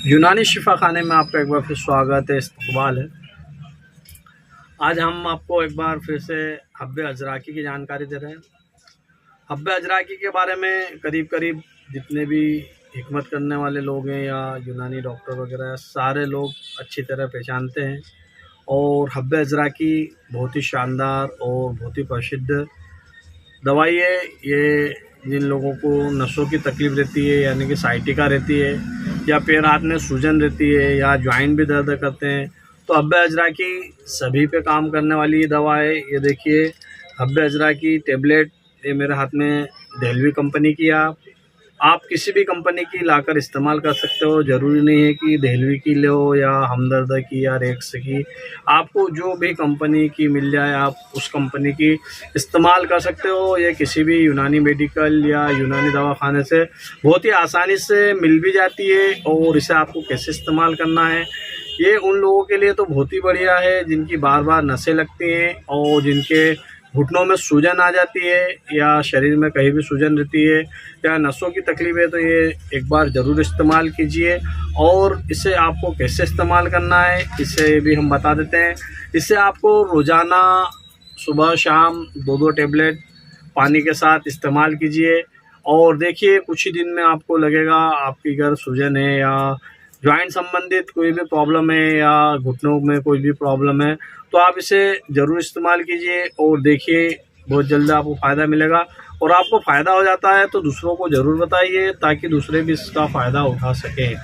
यूनानी शिफा खाने में आपका एक बार फिर स्वागत है, इस्तकबाल है। आज हम आपको एक बार फिर से हब्बे अजराकी की जानकारी दे रहे हैं। हब्बे अजराकी के बारे में करीब करीब जितने भी हिकमत करने वाले लोग हैं या यूनानी डॉक्टर वगैरह सारे लोग अच्छी तरह पहचानते हैं। और हब्बे अजराकी बहुत ही शानदार और बहुत ही प्रसिद्ध दवाई है। ये जिन लोगों को नसों की तकलीफ़ रहती है, यानी कि साइटिका रहती है, या पैर हाथ में सूजन रहती है, या जॉइंट भी दर्द करते हैं, तो हब्बे अजराकी सभी पे काम करने वाली ये दवा है। ये देखिए, हब्बे अजराकी टैबलेट, ये मेरे हाथ में देहलवी कंपनी की। आप किसी भी कंपनी की लाकर इस्तेमाल कर सकते हो। ज़रूरी नहीं है कि देहलवी की लो या हमदर्द की या रेक्स की। आपको जो भी कंपनी की मिल जाए आप उस कंपनी की इस्तेमाल कर सकते हो। ये किसी भी यूनानी मेडिकल या यूनानी दवाखाने से बहुत ही आसानी से मिल भी जाती है। और इसे आपको कैसे इस्तेमाल करना है, ये उन लोगों के लिए तो बहुत ही बढ़िया है जिनकी बार बार नसें लगती हैं और जिनके घुटनों में सूजन आ जाती है या शरीर में कहीं भी सूजन रहती है या नसों की तकलीफ़ है। तो ये एक बार ज़रूर इस्तेमाल कीजिए। और इसे आपको कैसे इस्तेमाल करना है इसे भी हम बता देते हैं। इससे आपको रोज़ाना सुबह शाम 2-2 टैबलेट पानी के साथ इस्तेमाल कीजिए। और देखिए, कुछ ही दिन में आपको लगेगा आपकी अगर सूजन है या जॉइंट संबंधित कोई भी प्रॉब्लम है या घुटनों में कोई भी प्रॉब्लम है, तो आप इसे ज़रूर इस्तेमाल कीजिए। और देखिए, बहुत जल्द आपको फ़ायदा मिलेगा। और आपको फ़ायदा हो जाता है तो दूसरों को ज़रूर बताइए ताकि दूसरे भी इसका फ़ायदा उठा सकें।